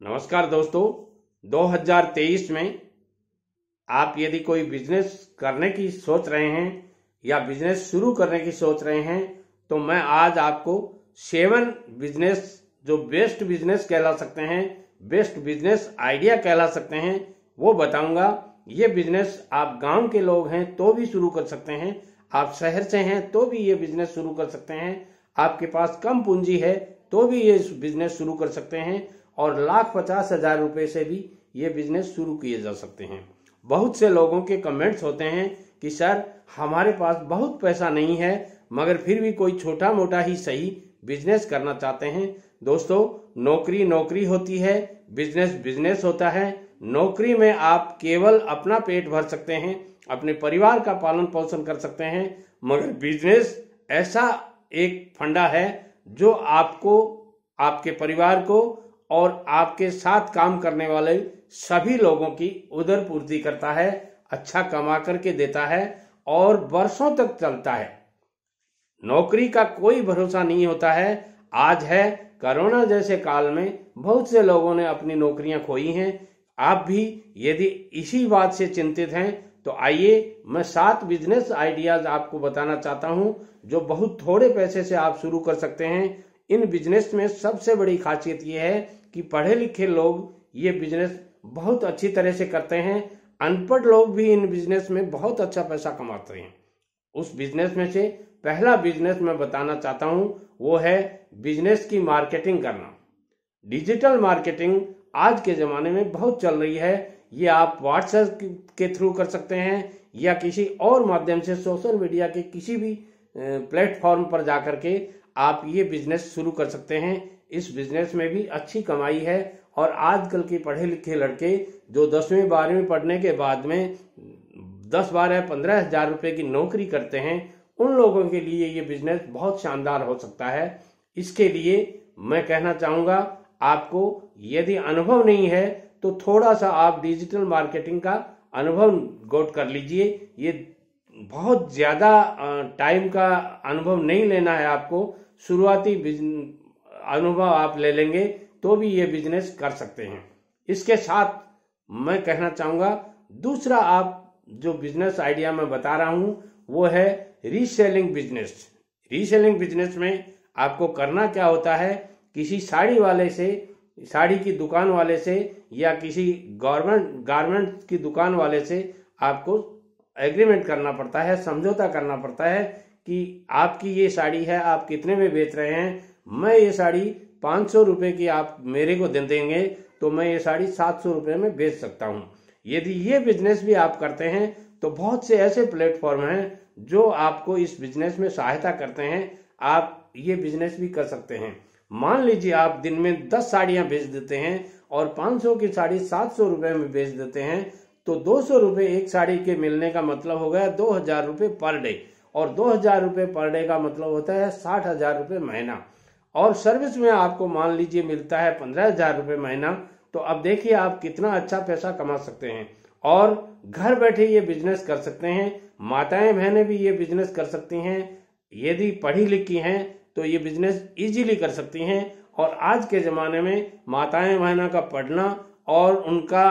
नमस्कार दोस्तों। 2023 में आप यदि कोई बिजनेस करने की सोच रहे हैं या बिजनेस शुरू करने की सोच रहे हैं तो मैं आज आपको 7 बिजनेस जो बेस्ट बिजनेस कहला सकते हैं, बेस्ट बिजनेस आइडिया कहला सकते हैं, वो बताऊंगा। ये बिजनेस आप गांव के लोग हैं तो भी शुरू कर सकते हैं, आप शहर से हैं तो भी ये बिजनेस शुरू कर सकते हैं, आपके पास कम पूंजी है तो भी ये बिजनेस शुरू कर सकते हैं और 1,50,000 रुपए से भी ये बिजनेस शुरू किए जा सकते हैं। बहुत से लोगों के कमेंट्स होते हैं कि सर हमारे पास बहुत पैसा नहीं है मगर फिर भी कोई छोटा मोटा ही सही बिजनेस करना चाहते हैं। दोस्तों, नौकरी नौकरी होती है, बिजनेस बिजनेस होता है। नौकरी में आप केवल अपना पेट भर सकते हैं, अपने परिवार का पालन पोषण कर सकते हैं, मगर बिजनेस ऐसा एक फंडा है जो आपको, आपके परिवार को और आपके साथ काम करने वाले सभी लोगों की उदरपूर्ति करता है, अच्छा कमा करके देता है और वर्षों तक चलता है। नौकरी का कोई भरोसा नहीं होता है। आज है कोरोना जैसे काल में बहुत से लोगों ने अपनी नौकरियां खोई हैं। आप भी यदि इसी बात से चिंतित हैं तो आइए मैं 7 बिजनेस आइडियाज आपको बताना चाहता हूं जो बहुत थोड़े पैसे से आप शुरू कर सकते हैं। इन बिजनेस में सबसे बड़ी खासियत यह है कि पढ़े लिखे लोग ये बिजनेस बहुत अच्छी तरह से करते हैं, अनपढ़ लोग भी इन बिजनेस में बहुत अच्छा पैसा कमाते हैं। उस बिजनेस में से पहला बिजनेस मैं बताना चाहता हूं वो है बिजनेस की मार्केटिंग करना। डिजिटल मार्केटिंग आज के जमाने में बहुत चल रही है। ये आप व्हाट्सएप के थ्रू कर सकते हैं या किसी और माध्यम से सोशल मीडिया के किसी भी प्लेटफॉर्म पर जाकर के आप ये बिजनेस शुरू कर सकते हैं। इस बिजनेस में भी अच्छी कमाई है और आजकल के पढ़े लिखे लड़के जो 10वीं 12वीं पढ़ने के बाद में 10, 12, 15,000 रुपए की नौकरी करते हैं, उन लोगों के लिए ये बिजनेस बहुत शानदार हो सकता है। इसके लिए मैं कहना चाहूंगा आपको, यदि अनुभव नहीं है तो थोड़ा सा आप डिजिटल मार्केटिंग का अनुभव गोट कर लीजिए। ये बहुत ज्यादा टाइम का अनुभव नहीं लेना है आपको, शुरुआती अनुभव आप ले लेंगे तो भी ये बिजनेस कर सकते हैं। इसके साथ मैं कहना चाहूंगा दूसरा आप जो बिजनेस आइडिया मैं बता रहा हूं वो है रीसेलिंग बिजनेस। रीसेलिंग बिजनेस में आपको करना क्या होता है, किसी साड़ी वाले से, साड़ी की दुकान वाले से या किसी गारमेंट की दुकान वाले से आपको एग्रीमेंट करना पड़ता है, समझौता करना पड़ता है कि आपकी ये साड़ी है, आप कितने में बेच रहे हैं। मैं ये साड़ी 500 रुपए की आप मेरे को दे देंगे तो मैं ये साड़ी 700 रुपए में बेच सकता हूँ। यदि ये बिजनेस भी आप करते हैं तो बहुत से ऐसे प्लेटफॉर्म हैं जो आपको इस बिजनेस में सहायता करते हैं, आप ये बिजनेस भी कर सकते हैं। मान लीजिए आप दिन में 10 साड़ियां बेच देते हैं और 500 की साड़ी 700 रुपए में बेच देते हैं तो 200 रुपए एक साड़ी के मिलने का मतलब हो गया 2,000 रुपए पर डे, और 2,000 रुपए पर डे का मतलब होता है 60,000 रुपए महीना। और सर्विस में आपको मान लीजिए मिलता है 15,000 रुपए महीना। तो अब देखिए आप कितना अच्छा पैसा कमा सकते हैं और घर बैठे ये बिजनेस कर सकते हैं। माताएं बहनें भी ये बिजनेस कर सकती हैं, यदि पढ़ी लिखी हैं तो ये बिजनेस इजीली कर सकती हैं। और आज के जमाने में माताएं बहनों का पढ़ना और उनका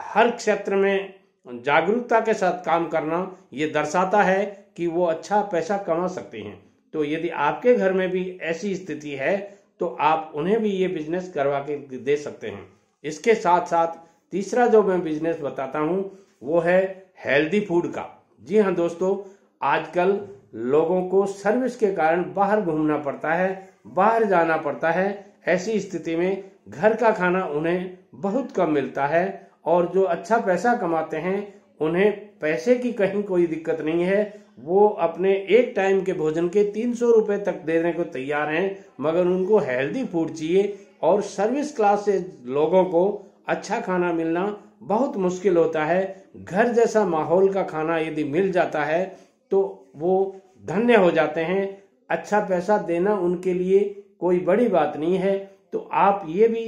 हर क्षेत्र में जागरूकता के साथ काम करना ये दर्शाता है कि वो अच्छा पैसा कमा सकती हैं। तो यदि आपके घर में भी ऐसी स्थिति है तो आप उन्हें भी ये बिजनेस करवा के दे सकते हैं। इसके साथ साथ तीसरा जो मैं बिजनेस बताता हूं वो है हेल्दी फूड का। जी हाँ दोस्तों, आजकल लोगों को सर्विस के कारण बाहर घूमना पड़ता है, बाहर जाना पड़ता है। ऐसी स्थिति में घर का खाना उन्हें बहुत कम मिलता है और जो अच्छा पैसा कमाते हैं उन्हें पैसे की कहीं कोई दिक्कत नहीं है। वो अपने एक टाइम के भोजन के 300 रुपए तक देने को तैयार हैं, मगर उनको हेल्दी फूड चाहिए और सर्विस क्लास से लोगों को अच्छा खाना मिलना बहुत मुश्किल होता है। घर जैसा माहौल का खाना यदि मिल जाता है तो वो धन्य हो जाते हैं। अच्छा पैसा देना उनके लिए कोई बड़ी बात नहीं है। तो आप ये भी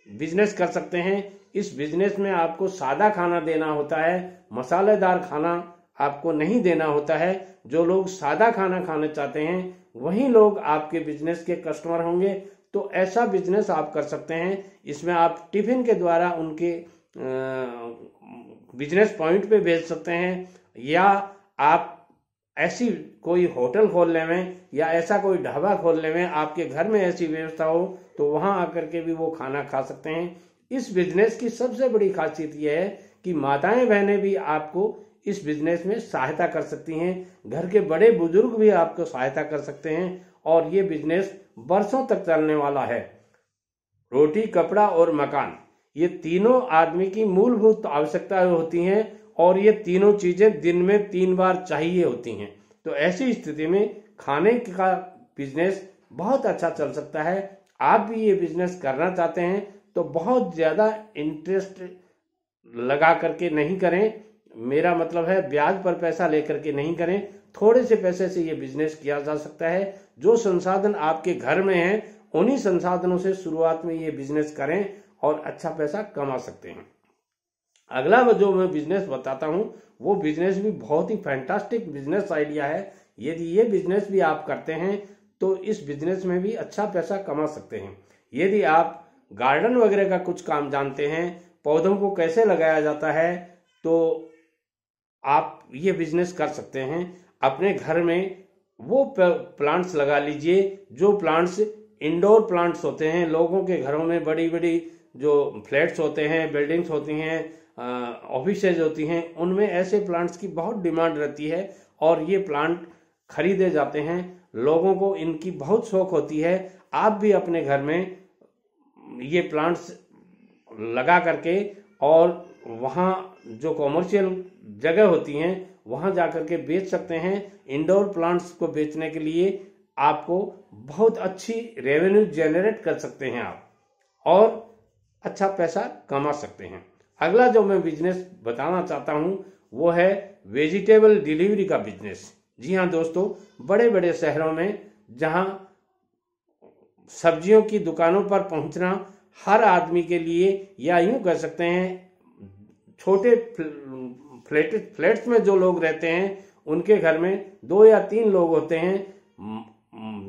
बिजनेस कर सकते हैं। इस बिजनेस में आपको सादा खाना देना होता है, मसालेदार खाना आपको नहीं देना होता है। जो लोग सादा खाना खाना चाहते हैं वही लोग आपके बिजनेस के कस्टमर होंगे। तो ऐसा बिजनेस आप कर सकते हैं। इसमें आप टिफिन के द्वारा उनके बिजनेस पॉइंट पे भेज सकते हैं, या आप ऐसी कोई होटल खोलने में या ऐसा कोई ढाबा खोलने में, आपके घर में ऐसी व्यवस्था हो तो वहां आकर के भी वो खाना खा सकते हैं। इस बिजनेस की सबसे बड़ी खासियत यह है कि माताएं बहनें भी आपको इस बिजनेस में सहायता कर सकती हैं, घर के बड़े बुजुर्ग भी आपको सहायता कर सकते हैं, और ये बिजनेस बरसों तक चलने वाला है। रोटी, कपड़ा और मकान, ये तीनों आदमी की मूलभूत आवश्यकताएं होती हैं, और ये तीनों चीजें दिन में 3 बार चाहिए होती हैं। तो ऐसी स्थिति में खाने का बिजनेस बहुत अच्छा चल सकता है। आप भी ये बिजनेस करना चाहते हैं तो बहुत ज्यादा इंटरेस्ट लगा करके नहीं करें, मेरा मतलब है ब्याज पर पैसा लेकर के नहीं करें। थोड़े से पैसे से ये बिजनेस किया जा सकता है। जो संसाधन आपके घर में हैं उन्हीं संसाधनों से शुरुआत में ये बिजनेस करें और अच्छा पैसा कमा सकते हैं। अगला जो मैं बिजनेस बताता हूं वो बिजनेस भी बहुत ही फैंटास्टिक बिजनेस आइडिया है। यदि ये बिजनेस भी आप करते हैं तो इस बिजनेस में भी अच्छा पैसा कमा सकते हैं। यदि आप गार्डन वगैरह का कुछ काम जानते हैं, पौधों को कैसे लगाया जाता है, तो आप ये बिजनेस कर सकते हैं। अपने घर में वो प्लांट्स लगा लीजिए जो प्लांट्स इंडोर प्लांट्स होते हैं। लोगों के घरों में बड़ी बड़ी जो फ्लैट्स होते हैं, बिल्डिंग्स होती हैं, ऑफिसेज होती हैं, उनमें ऐसे प्लांट्स की बहुत डिमांड रहती है और ये प्लांट खरीदे जाते हैं। लोगों को इनकी बहुत शौक होती है। आप भी अपने घर में ये प्लांट्स लगा करके और वहाँ जो कॉमर्शियल जगह होती हैं वहाँ जाकर के बेच सकते हैं। इंडोर प्लांट्स को बेचने के लिए आपको बहुत अच्छी रेवेन्यू जनरेट कर सकते हैं आप, और अच्छा पैसा कमा सकते हैं। अगला जो मैं बिजनेस बताना चाहता हूं वो है वेजिटेबल डिलीवरी का बिजनेस। जी हाँ दोस्तों, बड़े बड़े शहरों में जहां सब्जियों की दुकानों पर पहुंचना हर आदमी के लिए, या यूं कह सकते हैं छोटे फ्लैट्स में जो लोग रहते हैं उनके घर में 2 या 3 लोग होते हैं।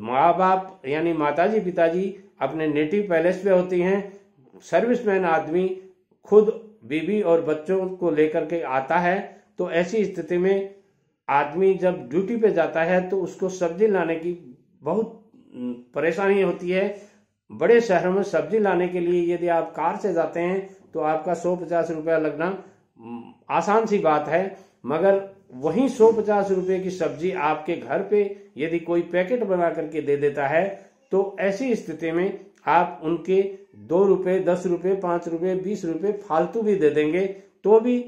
माँ बाप यानी माताजी पिताजी अपने नेटिव पैलेस पे होती हैं, सर्विसमैन आदमी खुद बीवी और बच्चों को लेकर के आता है। तो ऐसी स्थिति में आदमी जब ड्यूटी पे जाता है तो उसको सब्जी लाने की बहुत परेशानी होती है। बड़े शहरों में सब्जी लाने के लिए यदि आप कार से जाते हैं तो आपका 150 रुपया लगना आसान सी बात है, मगर वहीं 150 रुपये की सब्जी आपके घर पे यदि कोई पैकेट बना करके दे देता है तो ऐसी स्थिति में आप उनके 2 रुपये, 10 रुपये, 5 रुपये, 20 रुपये फालतू भी दे देंगे तो भी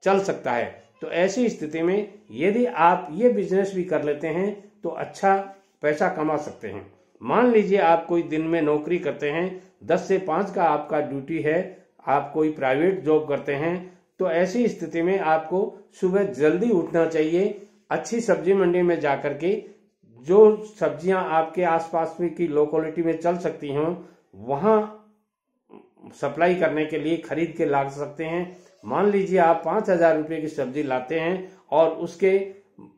चल सकता है। तो ऐसी स्थिति में यदि आप ये बिजनेस भी कर लेते हैं तो अच्छा पैसा कमा सकते हैं। मान लीजिए आप कोई दिन में नौकरी करते हैं, 10 से 5 का आपका ड्यूटी है, आप कोई प्राइवेट जॉब करते हैं, तो ऐसी स्थिति में आपको सुबह जल्दी उठना चाहिए। अच्छी सब्जी मंडी में जाकर के जो सब्जियां आपके आसपास में की लोकेलिटी में चल सकती हों वहां सप्लाई करने के लिए खरीद के ला सकते हैं। मान लीजिए आप 5,000 रुपये की सब्जी लाते हैं और उसके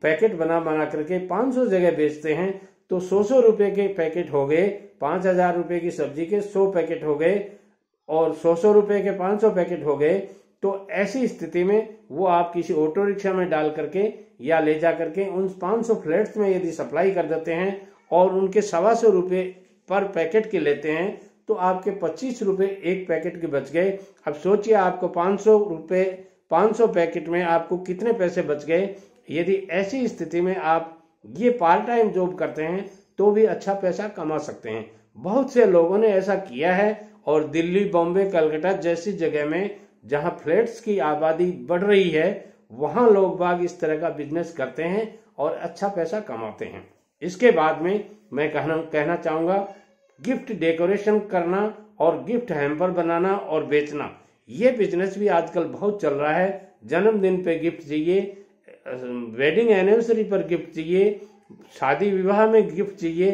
पैकेट बना बना करके 500 जगह बेचते हैं, तो 100 रुपये के पैकेट हो गए। 5,000 रुपये की सब्जी के 100 पैकेट हो गए और 100 रुपये के 500 पैकेट हो गए। तो ऐसी स्थिति में वो आप किसी ऑटो रिक्शा में डाल करके या ले जा करके उन 500 फ्लैट्स में यदि सप्लाई कर देते हैं और उनके 125 रुपये पर पैकेट के लेते हैं तो आपके 25 रुपये एक पैकेट के बच गए। अब सोचिए आपको 500 रुपये 500 पैकेट में आपको कितने पैसे बच गए। यदि ऐसी स्थिति में आप ये पार्ट टाइम जॉब करते हैं तो भी अच्छा पैसा कमा सकते हैं। बहुत से लोगों ने ऐसा किया है और दिल्ली, बॉम्बे, कलकत्ता जैसी जगह में जहां फ्लैट्स की आबादी बढ़ रही है वहां लोग बाग इस तरह का बिजनेस करते हैं और अच्छा पैसा कमाते हैं। इसके बाद में मैं कहना चाहूंगा गिफ्ट डेकोरेशन करना और गिफ्ट हैम्पर बनाना और बेचना, ये बिजनेस भी आजकल बहुत चल रहा है। जन्मदिन पे गिफ्ट चाहिए, वेडिंग एनिवर्सरी पर गिफ्ट चाहिए, शादी विवाह में गिफ्ट चाहिए,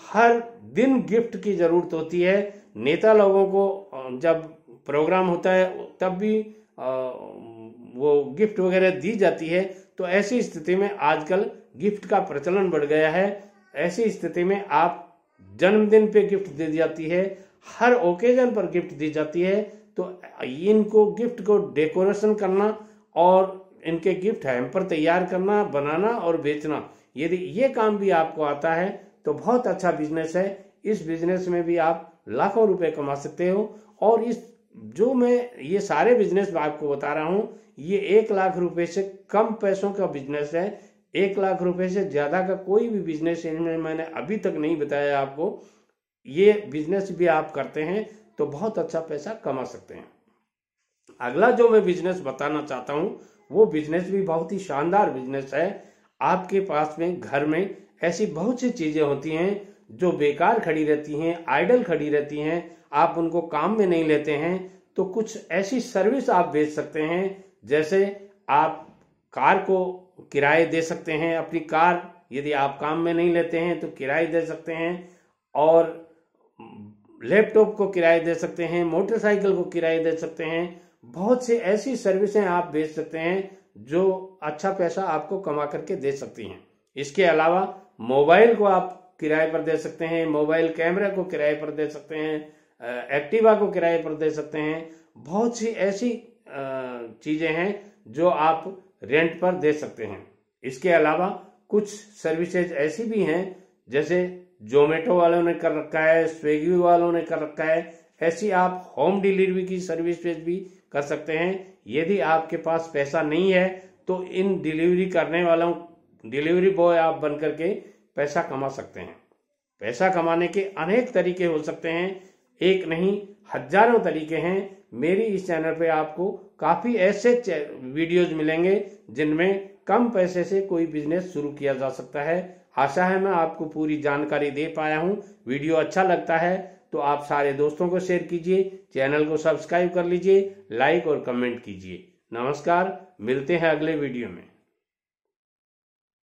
हर दिन गिफ्ट की जरूरत होती है। नेता लोगों को जब प्रोग्राम होता है तब भी वो गिफ्ट वगैरह दी जाती है। तो ऐसी स्थिति में आजकल गिफ्ट का प्रचलन बढ़ गया है। ऐसी स्थिति में आप जन्मदिन पे गिफ्ट दी जाती है, हर ओकेजन पर गिफ्ट दी जाती है। तो इनको गिफ्ट को डेकोरेशन करना और इनके गिफ्ट हैम्पर तैयार करना, बनाना और बेचना, यदि ये काम भी आपको आता है तो बहुत अच्छा बिजनेस है। इस बिजनेस में भी आप लाखों रुपए कमा सकते हो। और इस जो मैं ये सारे बिजनेस आपको बता रहा हूँ, ये 1 लाख रुपए से कम पैसों का बिजनेस है। 1 लाख रुपए से ज्यादा का कोई भी बिजनेस इनमें मैंने अभी तक नहीं बताया आपको। ये बिजनेस भी आप करते हैं तो बहुत अच्छा पैसा कमा सकते हैं। अगला जो मैं बिजनेस बताना चाहता हूँ वो बिजनेस भी बहुत ही शानदार बिजनेस है। आपके पास में घर में ऐसी बहुत सी चीजें होती हैं जो बेकार खड़ी रहती हैं, आइडल खड़ी रहती हैं, आप उनको काम में नहीं लेते हैं। तो कुछ ऐसी सर्विस आप बेच सकते हैं, जैसे आप कार को किराए दे सकते हैं। अपनी कार यदि आप काम में नहीं लेते हैं तो किराए दे सकते हैं, और लैपटॉप को किराए दे सकते हैं, मोटरसाइकिल को किराए दे सकते हैं। बहुत सी ऐसी सर्विसें आप बेच सकते हैं जो अच्छा पैसा आपको कमा करके दे सकती हैं। इसके अलावा मोबाइल को आप किराए पर दे सकते हैं, मोबाइल कैमरा को किराए पर दे सकते हैं, एक्टिवा को किराए पर दे सकते हैं। बहुत सी ऐसी चीजें हैं जो आप रेंट पर दे सकते हैं। इसके अलावा कुछ सर्विसेज ऐसी भी हैं, जैसे जोमेटो वालों ने कर रखा है, स्विगी वालों ने कर रखा है, ऐसी आप होम डिलीवरी की सर्विसेज भी कर सकते हैं। यदि आपके पास पैसा नहीं है तो इन डिलीवरी करने वालों, डिलीवरी बॉय आप बन करके पैसा कमा सकते हैं। पैसा कमाने के अनेक तरीके हो सकते हैं, एक नहीं हजारों तरीके हैं। मेरी इस चैनल पे आपको काफी ऐसे वीडियोज मिलेंगे जिनमें कम पैसे से कोई बिजनेस शुरू किया जा सकता है। आशा है मैं आपको पूरी जानकारी दे पाया हूं। वीडियो अच्छा लगता है तो आप सारे दोस्तों को शेयर कीजिए, चैनल को सब्सक्राइब कर लीजिए, लाइक और कमेंट कीजिए। नमस्कार, मिलते हैं अगले वीडियो में।